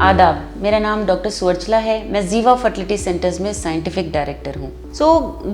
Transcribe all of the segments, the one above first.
आदाब, मेरा नाम डॉक्टर सुवर्चला है। मैं जीवा फर्टिलिटी सेंटर्स में साइंटिफिक डायरेक्टर हूँ।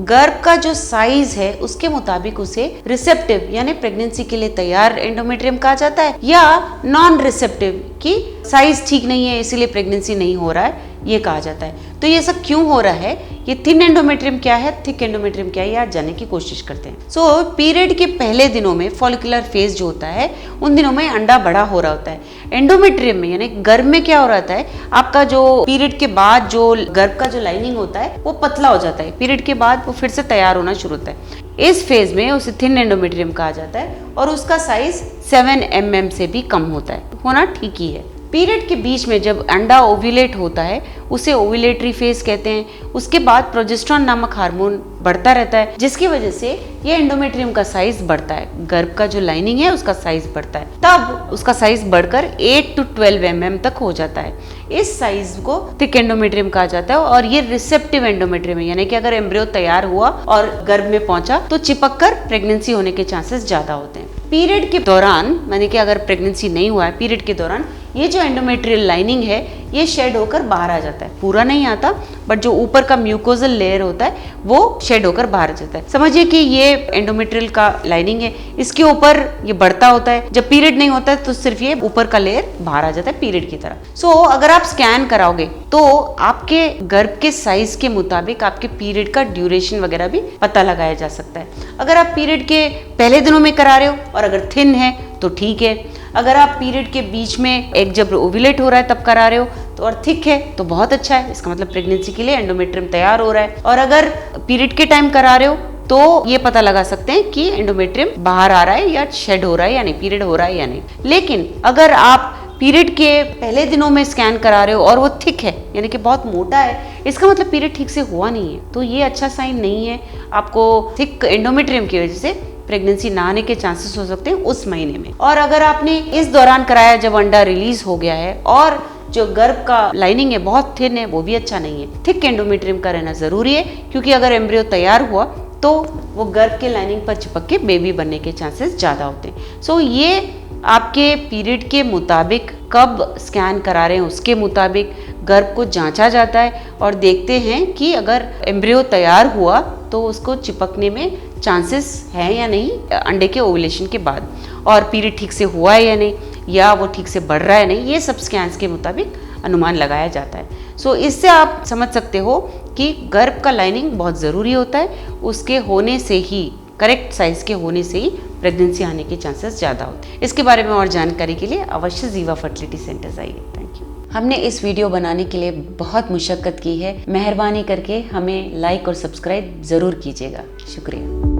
गर्भ का जो साइज है उसके मुताबिक उसे रिसेप्टिव यानी प्रेगनेंसी के लिए तैयार एंडोमेट्रियम कहा जाता है, या नॉन रिसेप्टिव की साइज ठीक नहीं है इसीलिए प्रेगनेंसी नहीं हो रहा है, ये कहा जाता है। तो ये सब क्यों हो रहा है, ये थिन एंडोमेट्रियम क्या है, थिक एंडोमेट्रियम क्या है, ये आज जानने की कोशिश करते हैं। पीरियड के पहले दिनों में फॉलिकुलर फेज जो होता है उन दिनों में अंडा बड़ा हो रहा होता है। एंडोमेट्रियम में यानी गर्भ में क्या हो रहा है, आपका जो पीरियड के बाद जो गर्भ का जो लाइनिंग होता है वो पतला हो जाता है, पीरियड के बाद वो फिर से तैयार होना शुरू होता है। इस फेज में उसे थिन एंडोमेट्रियम कहा जाता है और उसका साइज 7 mm से भी कम होता है, होना ठीक ही है। पीरियड के बीच में जब अंडा ओव्यूलेट होता है उसे ओव्यूलेटरी फेज कहते हैं। उसके बाद प्रोजेस्टेरोन नामक हार्मोन बढ़ता रहता है जिसकी वजह से ये एंडोमेट्रियम का साइज बढ़ता है, गर्भ का जो लाइनिंग है उसका साइज बढ़ता है, तब उसका साइज बढ़कर 8 to 12 mm तक हो जाता है। इस साइज को थिक एंडोमेट्रियम कहा जाता है और ये रिसेप्टिव एंडोमेट्रियम है, यानी कि अगर एम्ब्रियो तैयार हुआ और गर्भ में पहुंचा तो चिपक कर प्रेगनेंसी होने के चांसेस ज्यादा होते हैं। पीरियड के दौरान माने कि अगर प्रेगनेंसी नहीं हुआ है, पीरियड के दौरान ये जो एंडोमेट्रियल लाइनिंग है ये शेड होकर बाहर आ जाता है, पूरा नहीं आता बट जो ऊपर का म्यूकोजल लेयर होता है वो शेड होकर बाहर आ जाता है। समझिए कि ये एंडोमेट्रियल का लाइनिंग है, इसके ऊपर ये बढ़ता होता है, जब पीरियड नहीं होता है तो सिर्फ ये ऊपर का लेयर बाहर आ जाता है पीरियड की तरह। अगर आप स्कैन कराओगे तो आपके गर्भ के साइज के मुताबिक आपके पीरियड का ड्यूरेशन वगैरह भी पता लगाया जा सकता है। अगर आप पीरियड के पहले दिनों में करा रहे हो और अगर थिन है तो ठीक है, अगर आप पीरियड के बीच में एक जब ओव्यूलेट हो रहा है तब करा रहे हो तो और थिक है तो बहुत अच्छा है, इसका मतलब प्रेगनेंसी के लिए एंडोमेट्रियम तैयार हो रहा है। और अगर पीरियड के टाइम करा रहे हो तो ये पता लगा सकते हैं कि एंडोमेट्रियम बाहर आ रहा है या शेड हो रहा है, यानी पीरियड हो रहा है या नहीं। लेकिन अगर आप पीरियड के पहले दिनों में स्कैन करा रहे हो और वो थिक है यानी कि बहुत मोटा है, इसका मतलब पीरियड ठीक से हुआ नहीं है, तो ये अच्छा साइन नहीं है। आपको थिक एंडोमेट्रियम की वजह से प्रेगनेंसी ना आने के चांसेस हो सकते हैं उस महीने में। और अगर आपने इस दौरान कराया जब अंडा रिलीज हो गया है और जो गर्भ का लाइनिंग है बहुत थिन है, वो भी अच्छा नहीं है। थिक एंडोमेट्रियम का रहना जरूरी है क्योंकि अगर एम्ब्रियो तैयार हुआ तो वो गर्भ के लाइनिंग पर चिपक के बेबी बनने के चांसेस ज्यादा होते हैं। ये आपके पीरियड के मुताबिक कब स्कैन करा रहे हैं उसके मुताबिक गर्भ को जांचा जाता है और देखते हैं कि अगर एम्ब्रियो तैयार हुआ तो उसको चिपकने में चांसेस है या नहीं अंडे के ओवुलेशन के बाद, और पीरियड ठीक से हुआ है या नहीं, या वो ठीक से बढ़ रहा है नहीं, ये सब स्कैन्स के मुताबिक अनुमान लगाया जाता है। इससे आप समझ सकते हो कि गर्भ का लाइनिंग बहुत ज़रूरी होता है, उसके होने से ही करेक्ट साइज के होने से ही प्रेगनेंसी आने के चांसेस ज़्यादा होते हैं। इसके बारे में और जानकारी के लिए अवश्य जीवा फर्टिलिटी सेंटर्स आइए। Thank you. हमने इस वीडियो बनाने के लिए बहुत मुशक्कत की है, मेहरबानी करके हमें लाइक और सब्सक्राइब ज़रूर कीजिएगा। शुक्रिया।